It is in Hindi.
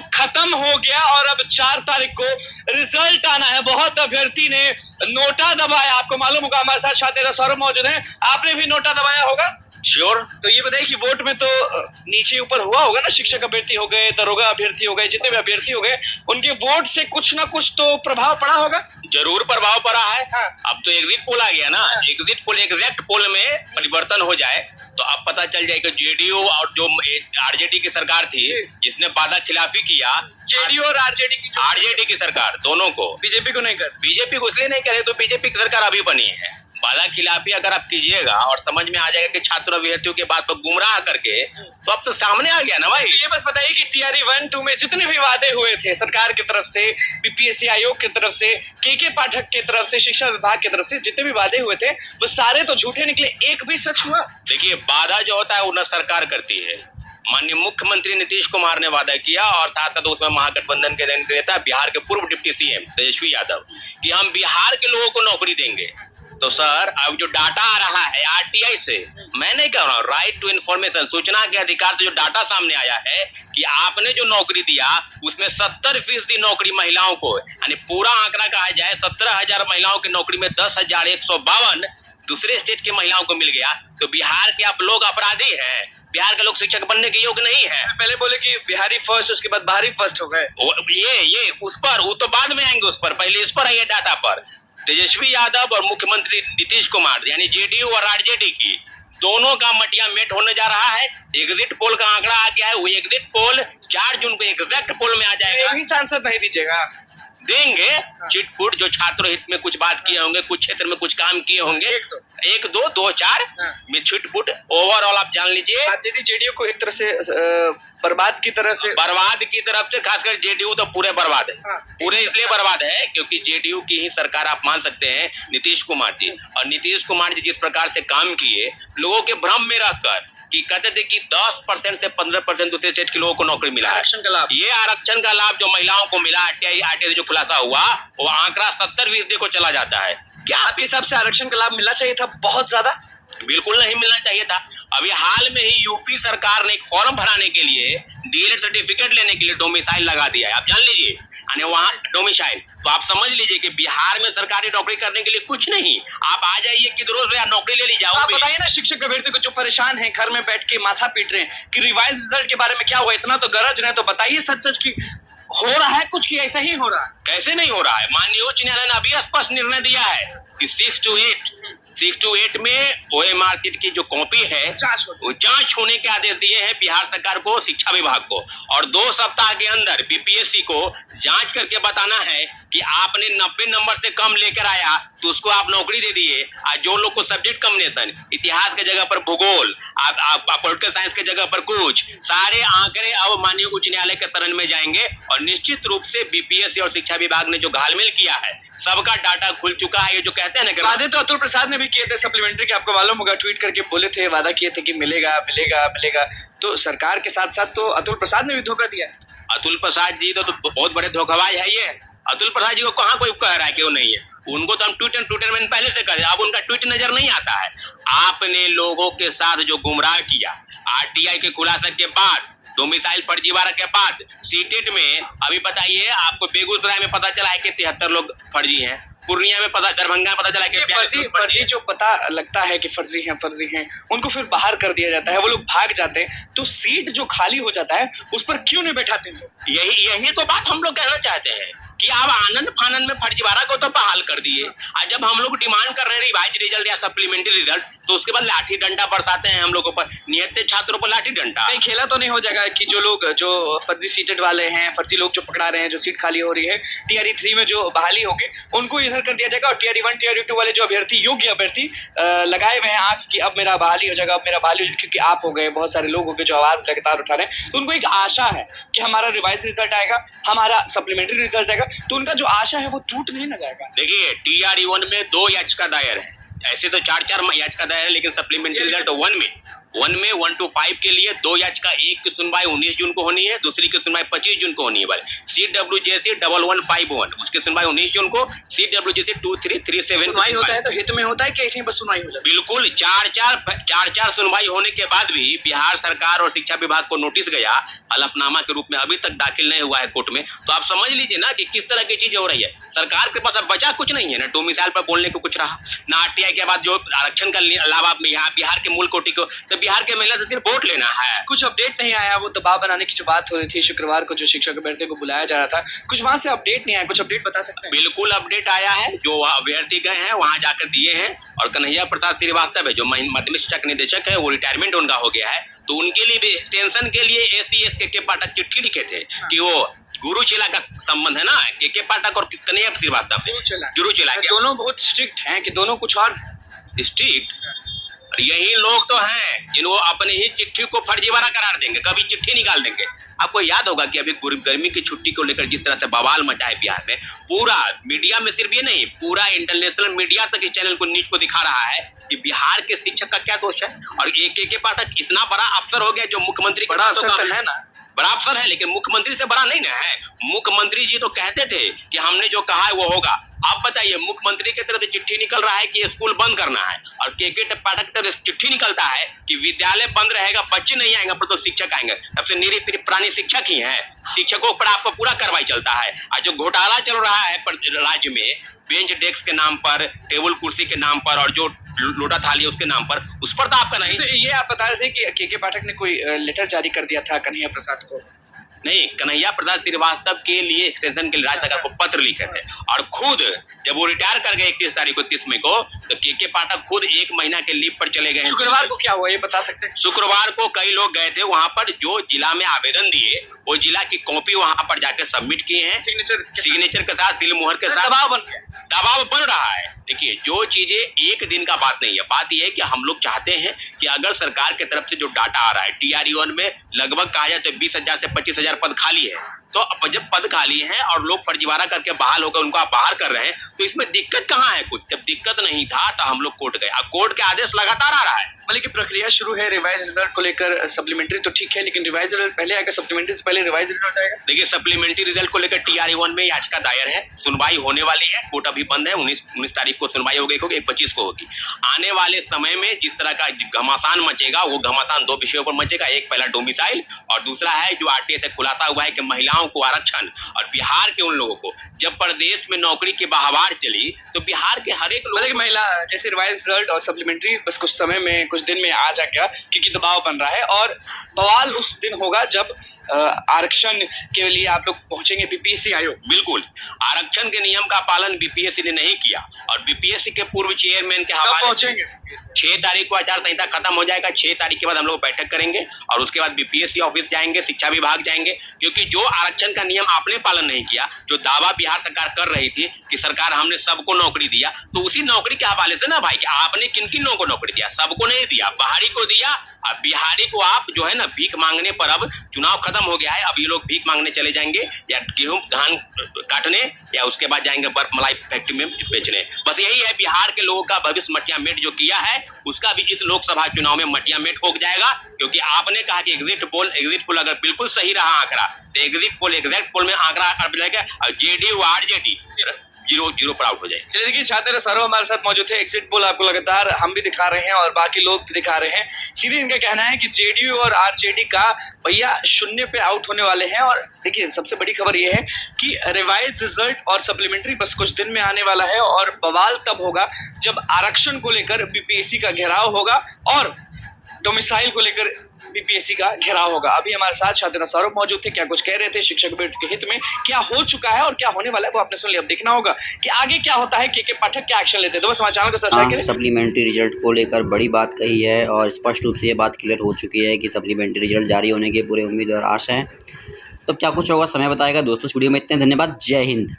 खत्म हो गया और अब 4 तारीख को रिजल्ट आना है। बहुत अभ्यर्थी ने नोटा दबाया, आपको मालूम होगा। हमारे साथ शायद सौरभ मौजूद हैं, आपने भी नोटा दबाया होगा। श्योर। तो ये बताइए कि वोट में तो नीचे ऊपर हुआ होगा ना, शिक्षक अभ्यर्थी हो गए, दरोगा अभ्यर्थी हो गए, जितने भी अभ्यर्थी हो गए, उनके वोट से कुछ ना कुछ तो प्रभाव पड़ा होगा। जरूर प्रभाव पड़ा है। हाँ। अब तो एग्जिट पोल आ गया ना। हाँ। एग्जिट पोल एग्जैक्ट पोल में परिवर्तन हो जाए तो अब पता चल जाएगा जेडीयू और जो आरजेडी की सरकार थी जिसने वादा खिलाफी किया, जेडीयू और आरजेडी की सरकार दोनों को, बीजेपी को नहीं कर, बीजेपी को इसलिए नहीं करे तो बीजेपी की सरकार अभी बनी है। वादा खिलाफी अगर आप कीजिएगा और समझ में आ जाएगा कि छात्र अभ्यर्थियों के बात पर गुमराह करके, तो अब तो सामने आ गया ना भाई। ये बस बताइए कि टीआरई 1-2 में जितने भी वादे हुए थे सरकार की तरफ से, बीपीएससी आयोग की तरफ से, के पाठक की तरफ से, शिक्षा विभाग की तरफ से जितने भी वादे हुए थे वो सारे तो झूठे निकले, एक भी सच हुआ? देखिए, वादा जो होता है वो न सरकार करती है। माननीय मुख्यमंत्री नीतीश कुमार ने वादा किया और साथ साथ उसमें महागठबंधन के नेता बिहार के पूर्व डिप्टी सीएम तेजस्वी यादव कि हम बिहार के लोगों को नौकरी देंगे। तो सर, अब जो डाटा आ रहा है आरटीआई से, मैं नहीं कह रहा हूँ, राइट टू इन्फॉर्मेशन, सूचना के अधिकार से जो डाटा सामने आया है कि आपने जो नौकरी दिया उसमें 70% नौकरी महिलाओं को, यानी पूरा आंकड़ा कहा जाए 17,000 महिलाओं की नौकरी में 10,152 दूसरे स्टेट की महिलाओं को मिल गया। तो बिहार के आप लोग अपराधी हैं, बिहार के लोग शिक्षक बनने के योग्य नहीं है। पहले बोले कि बिहारी फर्स्ट, उसके बाद बाहरी फर्स्ट हो गए। ये उस पर, वो तो बाद में आएंगे, उस पर पहले इस पर आइए डाटा पर। तेजस्वी यादव और मुख्यमंत्री नीतीश कुमार यानी जेडीयू और आरजेडी की दोनों का मटिया मेट होने जा रहा है। एग्जिट पोल का आंकड़ा आ गया है, वो एग्जिट पोल 4 जून को एग्जैक्ट पोल में आ जाएगा। भी सांसद नहीं दीजिएगा, देंगे। चिटपुट जो छात्र हित में कुछ बात किए होंगे, कुछ क्षेत्र में कुछ काम किए होंगे, 1, 2, 4 में छिटपुट। ओवरऑल आप जान लीजिए जेडीयू को एक तरह से बर्बाद की तरफ से, खासकर जेडीयू तो पूरे बर्बाद है। पूरे इसलिए बर्बाद है क्योंकि जेडीयू की ही सरकार आप मान सकते हैं नीतीश कुमार जी, और नीतीश कुमार जी जिस प्रकार से काम किए, लोगों के भ्रम में रहकर कि कहते थे कि 10% से 15% दूसरे स्टेट के लोगों को नौकरी मिला है। ये आरक्षण का लाभ जो महिलाओं को मिला, आरटीआई से जो खुलासा हुआ, वो आंकड़ा 70% को चला जाता है। क्या आपके हिसाब से आरक्षण का लाभ मिलना चाहिए था? बहुत ज्यादा बिल्कुल नहीं मिलना चाहिए था। अभी हाल में ही यूपी सरकार ने एक फॉर्म भराने के लिए, डीएलएड सर्टिफिकेट लेने के लिए डोमिसाइल लगा दिया है। आप जान लीजिए, यानी वहाँ डोमिसाइल, तो आप समझ लीजिए कि बिहार में सरकारी नौकरी करने के लिए कुछ नहीं। आप आ जाइए किधरों से नौकरी ले लीजिए। आप बताइए ना, शिक्षक अभ्यर्थी को जो परेशान है, घर में बैठ के माथा पीट रहे हैं कि रिवाइज रिजल्ट के बारे में क्या हुआ, इतना तो गरज रहे, तो बताइए सच सच की हो रहा है कुछ की ऐसा ही हो रहा है? कैसे नहीं हो रहा है? माननीय उच्च न्यायालय ने अभी स्पष्ट निर्णय दिया है कि 6 to 8 में ओएमआर सीट की जो कॉपी है वो जांच होने के आदेश दिए हैं बिहार सरकार को, शिक्षा विभाग को, और 2 सप्ताह के अंदर बीपीएससी को जांच करके बताना है कि आपने 90 नंबर से कम लेकर आया तो उसको आप नौकरी दे दिए। और जो लोग को सब्जेक्ट कॉम्बिनेशन, इतिहास के जगह पर भूगोल, आप पॉलिटिकल साइंस के जगह पर कुछ, सारे आंकड़े अब माननीय उच्च न्यायालय के शरण में जाएंगे। और निश्चित रूप से बीपीएससी और शिक्षा विभाग ने जो घालमेल किया है, सबका डाटा खुल चुका है। ये जो कहते हैं ना, वादे तो अतुल प्रसाद ने भी किए थे सप्लीमेंट्री के, आपको मालूम होगा, ट्वीट करके बोले थे, वादा किए थे कि मिलेगा मिलेगा मिलेगा। तो सरकार के साथ साथ तो अतुल प्रसाद ने भी धोखा दिया। अतुल प्रसाद जी तो बहुत बड़े धोखाबाज है। ये अतुल प्रसाद जी को कहाँ कोई कह रहा है कि वो नहीं है? उनको तो हम ट्विटर में पहले से कर, अब उनका ट्वीट नजर नहीं आता है। आपने लोगों के साथ जो गुमराह किया, आरटीआई के खुलासे के बाद, डोमिसाइल फर्जीवाड़ा के बाद, सीटेट में अभी बताइए, आपको बेगूसराय में पता चला है कि 73 लोग फर्जी हैं, पूर्णिया में पता, दरभंगा में पता चला कि फर्जी जो पता लगता है कि फर्जी हैं, उनको फिर बाहर कर दिया जाता है, वो लोग भाग जाते हैं। तो सीट जो खाली हो जाता है उस पर क्यों नहीं बैठाते लोग? यही तो बात हम लोग कहना चाहते हैं कि आप आनंद फानंद में फर्जीवाड़ा को तो बहाल कर दिए। और जब हम लोग डिमांड कर रहे हैं रिवाइज रिजल्ट या सप्लीमेंट्री रिजल्ट, तो उसके बाद लाठी डंडा बरसाते हैं हम लोगों पर, नियत छात्रों पर लाठी डंडा। नहीं, खेला तो नहीं हो जाएगा कि जो लोग जो फर्जी सीटेड वाले हैं, फर्जी लोग जो पकड़ा रहे हैं, जो सीट खाली हो रही है, टीआरई 3 में जो बहाली होगी उनको इधर कर दिया जाएगा, और टीआरई 1 टीआरई 2 वाले जो अभ्यर्थी, योग्य अभ्यर्थी लगाए हुए हैं आंख की अब मेरा बहाली हो जाएगा, अब मेरा बहाली हो जाएगा, क्योंकि आप हो गए, बहुत सारे लोग हो गए जो आवाज लगातार उठा रहे हैं, तो उनको एक आशा है कि हमारा रिवाइज रिजल्ट आएगा, हमारा सप्लीमेंट्री रिजल्ट आएगा, तो उनका जो आशा है वो टूट नहीं ना जाएगा। देखिए, टीआरई 1 में 2 याचिका दायर है, ऐसे तो 4 याचिका दायर है, लेकिन सप्लीमेंट्री रिजल्ट 1 में 1 में 1 to 5 के लिए 2 याचिका, एक की सुनवाई 19 जून को होनी है, दूसरी की सुनवाई 25 जून को होनी है। CWJC 1151 उसकी सुनवाई 19 जून को, CWJC 2337 सुनवाई होता है तो हित में होता है कि ऐसे ही बस सुनवाई हो जाती है? बिल्कुल चार सुनवाई होने के बाद भी बिहार सरकार और शिक्षा विभाग को नोटिस गया हलफनामा के रूप में, अभी तक दाखिल नहीं हुआ है कोर्ट में। तो आप समझ लीजिए ना कि किस तरह की चीजें हो रही है। सरकार के पास अब बचा कुछ नहीं है, ना डोमिसाइल पर बोलने को कुछ रहा, ना आरटीआई के बाद जो आरक्षण का लाभ आप यहाँ बिहार के मूल कोटि को, तो बिहार के महिला से सिर्फ वोट लेना है। कुछ अपडेट नहीं आया, वो दबाव बनाने की जो बात हो रही थी शुक्रवार को जो शिक्षक अभ्यर्थी को बुलाया जा रहा था, कुछ वहां से अपडेट नहीं आया, कुछ अपडेट बता सकते हैं? बिल्कुल अपडेट आया है, जो अभ्यर्थी गए हैं वहां जाकर दिए हैं। और कन्हैया प्रसाद श्रीवास्तव है जो माध्यमिक शिक्षा के निदेशक है, वो रिटायरमेंट उनका हो गया है, तो उनके लिए भी एक्सटेंशन के लिए ACS के पाठक चिट्ठी लिखे थे कि वो गुरु चेला का संबंध है ना, के पाठक और कन्हैया श्रीवास्तव गुरु चेला दोनों बहुत स्ट्रिक्ट हैं कि दोनों कुछ और स्ट्रिक्ट। यही लोग तो हैं जिनको अपनी ही चिट्ठी को फर्जीवाड़ा करार देंगे, कभी चिट्ठी निकाल देंगे। आपको याद होगा कि अभी गर्मी की छुट्टी को लेकर जिस तरह से बवाल मचा है बिहार में, पूरा मीडिया में, सिर्फ ये नहीं पूरा इंटरनेशनल मीडिया तक इस चैनल को न्यूज को दिखा रहा है कि बिहार के शिक्षक का क्या दोष है। और के पाठक इतना बड़ा अफसर हो गया जो मुख्यमंत्री बड़ा अफसर है ना, बड़ा अफसर है, लेकिन मुख्यमंत्री से बड़ा नहीं ना है। मुख्यमंत्री जी तो कहते थे कि हमने जो कहा है वो होगा। आप बताइए, मुख्यमंत्री की तरफ से चिट्ठी निकल रहा है कि स्कूल बंद करना है, और के पाठक की तरफ से चिट्ठी निकलता है कि विद्यालय बंद रहेगा, बच्चे नहीं आएंगे पर तो शिक्षक आएंगे। सबसे निरी प्राणी शिक्षक ही है, शिक्षकों पर आपको पूरा कार्रवाई चलता है। और जो घोटाला चल रहा है राज्य में बेंच डेस्क के नाम पर, टेबल कुर्सी के नाम पर, और जो लोटा थाली उसके नाम पर, उस पर तो आपका नहीं। तो ये आप बता रहे थे कि के पाठक ने कोई लेटर जारी कर दिया था कन्हैया प्रसाद को? नहीं, कन्हैया प्रसाद श्रीवास्तव के लिए एक्सटेंशन के लिए राज्य सरकार को पत्र लिखे थे, और खुद जब वो रिटायर कर गए 31 तारीख को 31 मई को, तो के पाठक खुद 1 महीना के लीव पर चले गए। शुक्रवार को क्या हुआ ये बता सकते हैं? शुक्रवार को कई लोग गए थे वहां पर, जो जिला में आवेदन दिए वो जिला की कॉपी वहां पर जाकर सबमिट किए हैं, सिग्नेचर के साथ, सील मोहर के साथ। दबाव बन रहा है। देखिए, जो चीजें एक दिन का बात नहीं है, बात यह है कि हम लोग चाहते हैं कि अगर सरकार की तरफ से जो डाटा आ रहा है, TRE-1 में लगभग कहा जाए तो 20,000 से 25,000 पद खाली है, तो जब पद खाली है और लोग फर्जीवाड़ा करके बहाल होकर उनको आप बाहर कर रहे हैं, तो इसमें दिक्कत कहाँ है? कुछ जब दिक्कत नहीं था तो हम लोग कोर्ट गए। अब कोर्ट के आदेश लगातार आ रहा है, मतलब कि प्रक्रिया शुरू है रिवाइज रिजल्ट को लेकर। सप्लीमेंट्री तो ठीक है, लेकिन रिवाइज रिजल्ट पहले आएगा, सप्लीमेंट्री से पहले रिवाइज रिजल्ट आएगा। देखिए, सप्लीमेंट्री रिजल्ट को लेकर TRE-1 में याचिका दायर है, सुनवाई होने वाली है, कोर्ट अभी बंद है, 19 तारीख को सुनवाई हो गई होगी, 25 को होगी। आने वाले समय में जिस तरह का घमासान मचेगा, वो घमासान 2 विषयों पर मचेगा। एक पहला डोमिसाइल, और दूसरा है जो RTA से खुलासा हुआ है कि महिलाओं को आरक्षण, और बिहार के उन लोगों को, जब प्रदेश में नौकरी की बहार चली तो बिहार के हर एक लोग, महिला जैसे रिवाइज रिजल्ट और सप्लीमेंट्री बस कुछ समय में, कुछ दिन में आ जाएगा, क्योंकि दबाव बन रहा है। और बवाल उस दिन होगा जब आरक्षण के लिए आप लोग पहुंचेंगे BPSC आयोग। बिल्कुल, आरक्षण के नियम का पालन BPSC ने नहीं किया, और BPSC के पूर्व चेयरमैन के हवाले पहुंचेंगे 6 तारीख को आचार संहिता खत्म हो जाएगा। 6 तारीख के बाद हम लोग बैठक करेंगे, और उसके बाद BPSC ऑफिस जाएंगे, शिक्षा विभाग जाएंगे, क्योंकि जो आरक्षण का नियम आपने पालन नहीं किया, जो दावा बिहार सरकार कर रही थी कि सरकार हमने सबको नौकरी दिया, तो उसी नौकरी के हवाले से ना भाई, कि आपने किन किन लोगों को नौकरी दिया? सबको नहीं दिया, बाहरी को दिया। अब बिहारी को आप जो है ना, भीख मांगने पर, अब चुनाव खत्म हो गया है, अब ये लोग भीख मांगने चले जाएंगे, या गेहूं धान काटने, या उसके बाद जाएंगे बर्फ मलाई फैक्ट्री में बेचने। बस यही है बिहार के लोगों का भविष्य। मटिया मेट जो किया है उसका भी इस लोकसभा चुनाव में मटिया मेट हो जाएगा, क्योंकि आपने कहा कि एग्जिट पोल अगर बिल्कुल सही रहा आंकड़ा, तो एग्जिट पोल में आंकड़ा JDU RJD 0-0 पर आउट हो जाए। चलिए देखिए, छात्र सौरव हमारे साथ मौजूद थे। एग्जिट पोल आपको लगातार हम भी दिखा रहे हैं और बाकी लोग भी दिखा रहे हैं। सीधे इनका कहना है कि JDU और RJD का भैया 0 पे आउट होने वाले हैं। और देखिए, सबसे बड़ी खबर यह है कि रिवाइज रिजल्ट और सप्लीमेंट्री बस कुछ दिन में आने वाला है, और बवाल तब होगा जब आरक्षण को लेकर BPSC का घेराव होगा और डोमिसाइल को लेकर BPSC का घेराव होगा। अभी हमारे साथ छात्र सौरभ मौजूद थे, क्या कुछ कह रहे थे शिक्षक अभ्यर्थी के हित में, क्या हो चुका है और क्या होने वाला है वो आपने सुन लिया। अब देखना होगा कि आगे क्या होता है, के पाठक क्या एक्शन लेते हैं। तो बस हमारे चैनल को सब्सक्राइब करें। सप्लीमेंट्री रिजल्ट को लेकर बड़ी बात कही है, और स्पष्ट रूप से ये बात क्लियर हो चुकी है कि सप्लीमेंट्री रिजल्ट जारी होने की पूरी उम्मीद और आशा है। तो क्या कुछ होगा समय बताएगा। दोस्तों, वीडियो में इतने, धन्यवाद, जय हिंद।